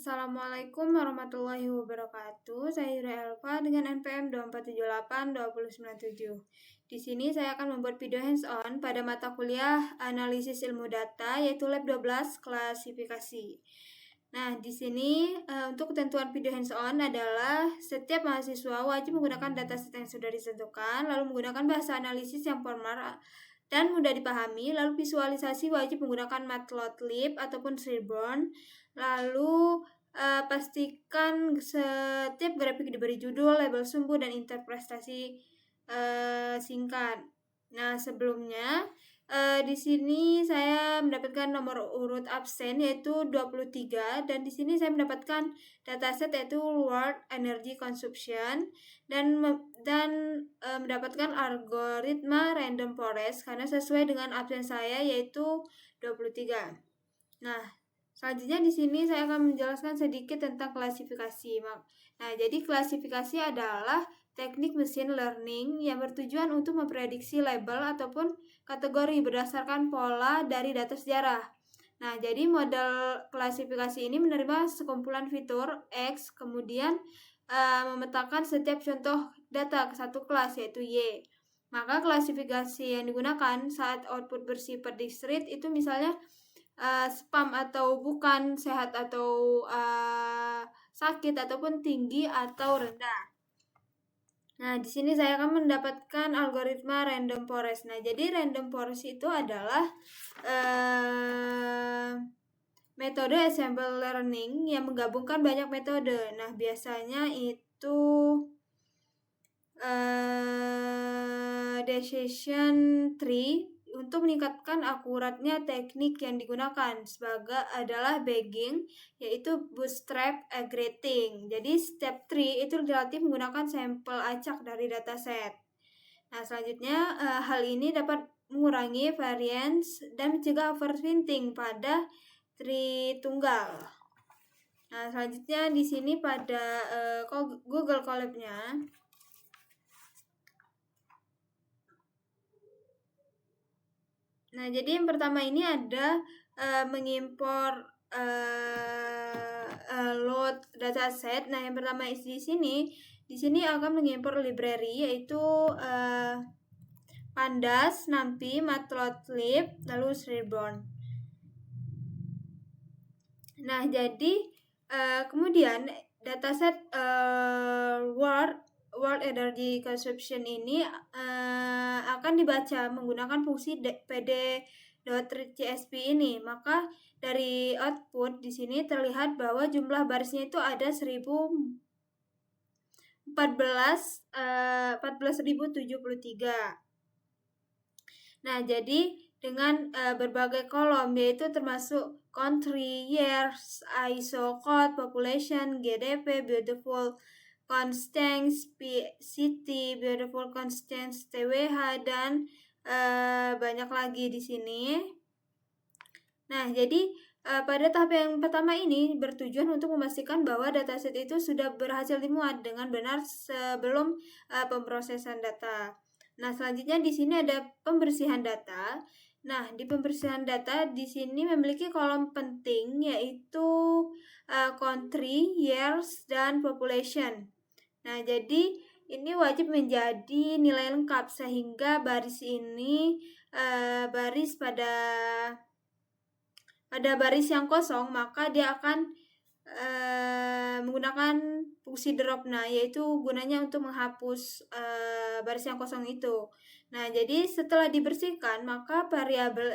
Assalamualaikum warahmatullahi wabarakatuh. Saya Yura Elva dengan NPM 2478-2097. Di sini saya akan membuat video hands-on pada mata kuliah Analisis Ilmu Data yaitu Lab 12 Klasifikasi. Nah, di sini untuk ketentuan video hands-on adalah setiap mahasiswa wajib menggunakan dataset yang sudah ditentukan, lalu menggunakan bahasa analisis yang formal dan mudah dipahami, lalu visualisasi wajib menggunakan Matplotlib ataupun Seaborn, lalu pastikan setiap grafik diberi judul, label sumbu, dan interpretasi singkat. Nah, sebelumnya di sini saya mendapatkan nomor urut absen yaitu 23 dan di sini saya mendapatkan dataset yaitu World Energy Consumption dan mendapatkan algoritma random forest karena sesuai dengan absen saya yaitu 23. Nah, selanjutnya di sini saya akan menjelaskan sedikit tentang klasifikasi. Nah, jadi klasifikasi adalah teknik mesin learning yang bertujuan untuk memprediksi label ataupun kategori berdasarkan pola dari data sejarah. Nah, jadi model klasifikasi ini menerima sekumpulan fitur X, kemudian memetakan setiap contoh data ke satu kelas yaitu Y. Maka klasifikasi yang digunakan saat output bersifat discrete itu misalnya spam atau bukan, sehat atau sakit, ataupun tinggi atau rendah. Nah, di sini saya akan mendapatkan algoritma random forest. Nah, jadi random forest itu adalah metode ensemble learning yang menggabungkan banyak metode. Nah, biasanya itu decision tree. Untuk meningkatkan akuratnya teknik yang digunakan sebagai adalah bagging, yaitu bootstrap aggregating. Jadi step 3 itu relatif menggunakan sampel acak dari dataset. Nah, selanjutnya hal ini dapat mengurangi variance dan mencegah overfitting pada tree tunggal. Nah, selanjutnya di sini pada Google Colab-nya. Nah, jadi yang pertama ini ada mengimpor load dataset. Nah, yang pertama di sini akan mengimpor library yaitu Pandas, NumPy, Matplotlib, lalu Seaborn. Nah, jadi kemudian dataset World Energy Consumption ini akan dibaca menggunakan fungsi pd.readcsp ini. Maka dari output di sini terlihat bahwa jumlah barisnya itu ada 14.073. Nah, jadi dengan berbagai kolom yaitu termasuk country, years, ISO code, population, GDP, beautiful constants, city, beautiful constants, TWH, dan banyak lagi di sini. Nah, jadi pada tahap yang pertama ini bertujuan untuk memastikan bahwa dataset itu sudah berhasil dimuat dengan benar sebelum pemrosesan data. Nah, selanjutnya di sini ada pembersihan data. Nah, di pembersihan data di sini memiliki kolom penting yaitu country, years, dan population. Nah, jadi ini wajib menjadi nilai lengkap sehingga baris ini baris pada baris yang kosong, maka dia akan menggunakan fungsi drop. Nah, yaitu gunanya untuk menghapus baris yang kosong itu. Nah, jadi setelah dibersihkan, maka variabel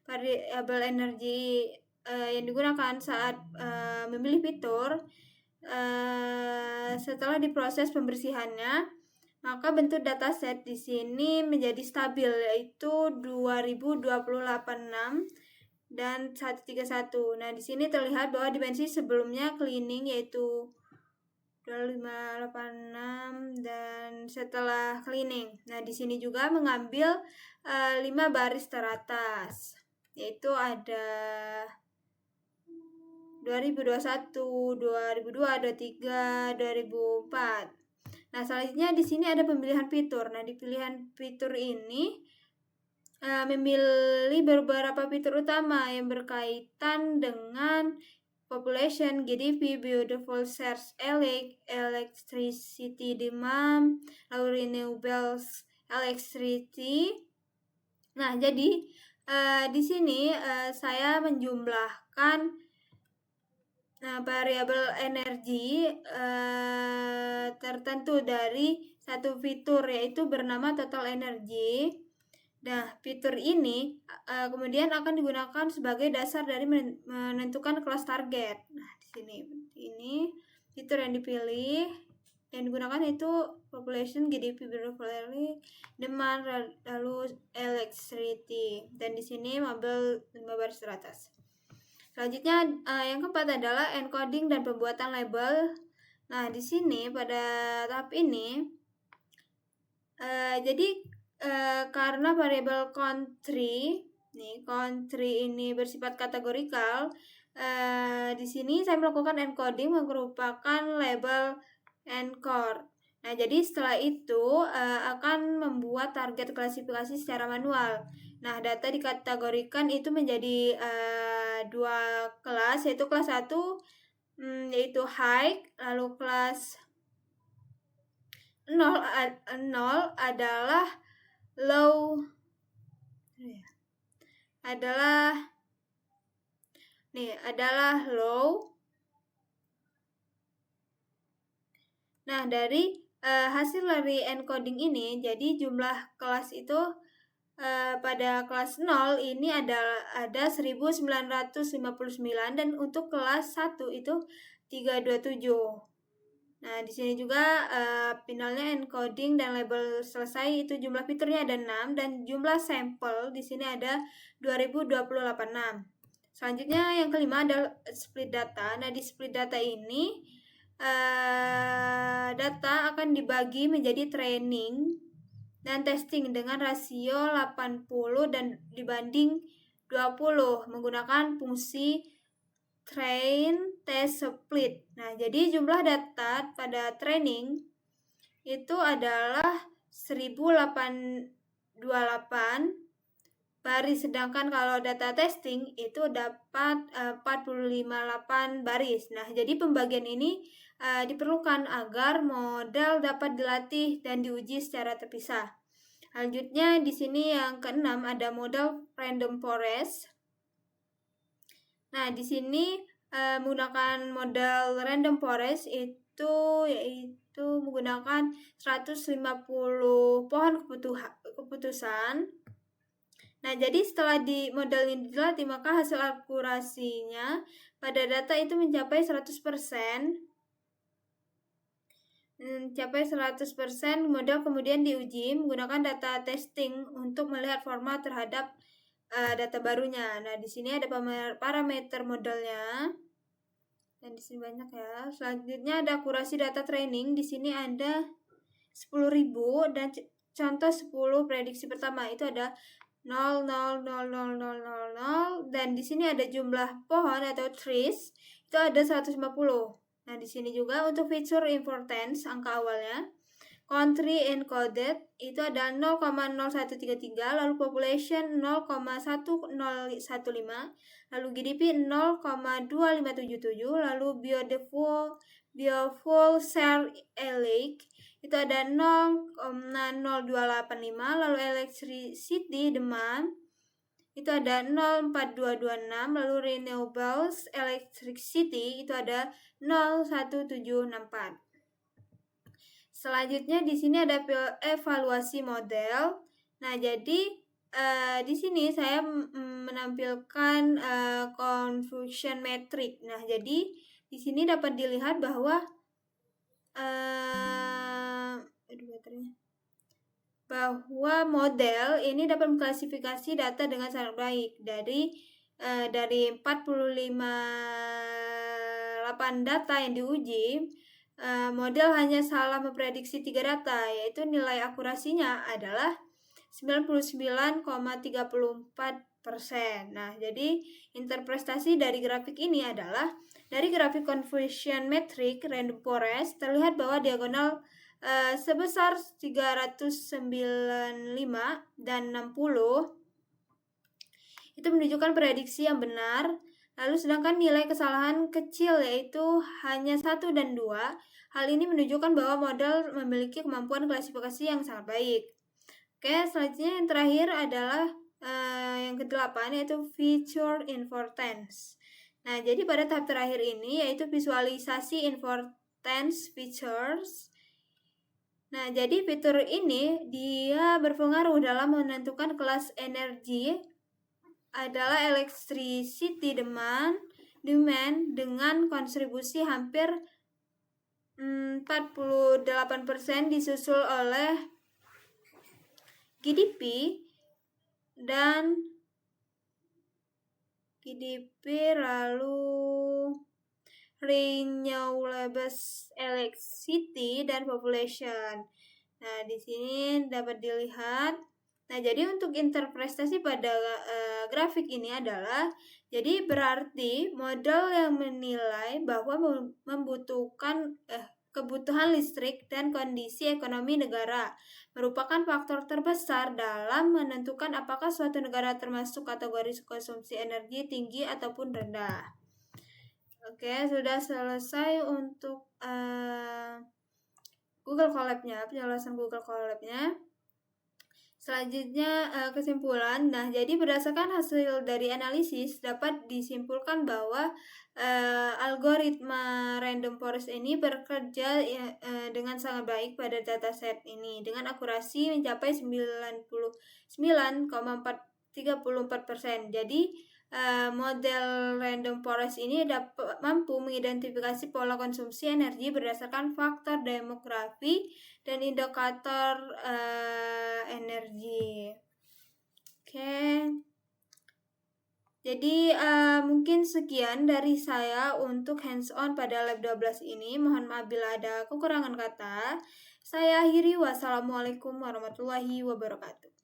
variabel energi yang digunakan saat memilih fitur setelah diproses pembersihannya, maka bentuk dataset di sini menjadi stabil yaitu 2028.6 dan 131. Nah, di sini terlihat bahwa dimensi sebelumnya cleaning yaitu 2586 dan setelah cleaning. Nah, di sini juga mengambil 5 baris teratas yaitu ada 2021, 2002, 2003, 2004. Nah, selanjutnya di sini ada pemilihan fitur. Nah, di pilihan fitur ini memilih beberapa fitur utama yang berkaitan dengan population, GDP, beautiful shares, electricity demand, lalu renewables, electricity. Nah, jadi di sini saya menjumlahkan variabel energi tertentu dari satu fitur, yaitu bernama total energi. Nah, fitur ini kemudian akan digunakan sebagai dasar dari menentukan kelas target. Nah, di sini ini fitur yang dipilih, yang digunakan itu population, GDP, demand, lalu electricity, dan di sini mabel 5 baris teratas. Selanjutnya yang keempat adalah encoding dan pembuatan label. Nah, di sini pada tahap ini jadi karena variabel country ini bersifat kategorikal, di sini saya melakukan encoding merupakan label encore. Nah, jadi setelah itu akan membuat target klasifikasi secara manual. Nah, data dikategorikan itu menjadi 2 kelas, yaitu kelas 1 yaitu high, lalu kelas 0 adalah low, adalah low. Nah, dari hasil dari encoding ini, jadi jumlah kelas itu pada kelas 0 ini ada 1959, dan untuk kelas 1 itu 327. Nah, di sini juga finalnya encoding dan label selesai, itu jumlah fiturnya ada 6 dan jumlah sampel di sini ada 2028. Selanjutnya yang kelima adalah split data. Nah, di split data ini data akan dibagi menjadi training dan testing dengan rasio 80 dan dibanding 20 menggunakan fungsi train, test, split. Nah, jadi jumlah data pada training itu adalah 1828 baris, sedangkan kalau data testing itu dapat 458 baris. Nah, jadi pembagian ini diperlukan agar model dapat dilatih dan diuji secara terpisah. Selanjutnya di sini yang keenam ada model random forest. Nah, di sini menggunakan model random forest itu yaitu menggunakan 150 pohon keputusan. Nah, jadi setelah di model ini dilatih, maka hasil akurasinya pada data itu mencapai 100%. Model kemudian diuji menggunakan data testing untuk melihat format terhadap data barunya. Nah, di sini ada parameter modelnya. Dan di sini banyak ya. Selanjutnya ada akurasi data training. Di sini ada 10.000 dan contoh 10 prediksi pertama itu ada 0, 0, 0, 0, 0, 0, 0, dan di sini ada jumlah pohon atau trees itu ada 150. Nah, di sini juga untuk feature importance angka awalnya country encoded itu ada 0,0133, lalu population 0,1015, lalu GDP 0,2577, lalu beautiful share elect itu ada 0,0285, lalu electricity demand itu ada 0,4226, lalu renewables electricity itu ada 0,1764. Selanjutnya di sini ada evaluasi model. Nah, jadi di sini saya menampilkan confusion metric. Nah, jadi di sini dapat dilihat bahwa model ini dapat mengklasifikasi data dengan sangat baik. Dari 45 data yang diuji, model hanya salah memprediksi 3 data, yaitu nilai akurasinya adalah 99,34%. Nah, jadi interpretasi dari grafik ini adalah dari grafik confusion metric random forest terlihat bahwa diagonal sebesar 395 dan 60 itu menunjukkan prediksi yang benar. Lalu sedangkan nilai kesalahan kecil yaitu hanya 1 dan 2. Hal ini menunjukkan bahwa model memiliki kemampuan klasifikasi yang sangat baik. Oke, selanjutnya yang terakhir adalah yang ke-8 yaitu feature importance. Nah, jadi pada tahap terakhir ini yaitu visualisasi importance features. Nah, jadi fitur ini dia berpengaruh dalam menentukan kelas energi adalah electricity demand dengan kontribusi hampir 48% disusul oleh GDP lalu renewable electricity dan population. Nah, di sini dapat dilihat. Nah, jadi untuk interpretasi pada grafik ini adalah, jadi berarti model yang menilai bahwa membutuhkan kebutuhan listrik dan kondisi ekonomi negara merupakan faktor terbesar dalam menentukan apakah suatu negara termasuk kategori konsumsi energi tinggi ataupun rendah. Oke, sudah selesai untuk Google Colab-nya, penjelasan Google Colab-nya. Selanjutnya kesimpulan. Nah, jadi berdasarkan hasil dari analisis dapat disimpulkan bahwa algoritma random forest ini bekerja dengan sangat baik pada dataset ini dengan akurasi mencapai 99,34%. Jadi model random forest ini mampu mengidentifikasi pola konsumsi energi berdasarkan faktor demografi dan indikator energi. Oke. Jadi mungkin sekian dari saya untuk hands-on pada lab 12 ini. Mohon maaf bila ada kekurangan kata. Saya akhiri. Wassalamualaikum warahmatullahi wabarakatuh.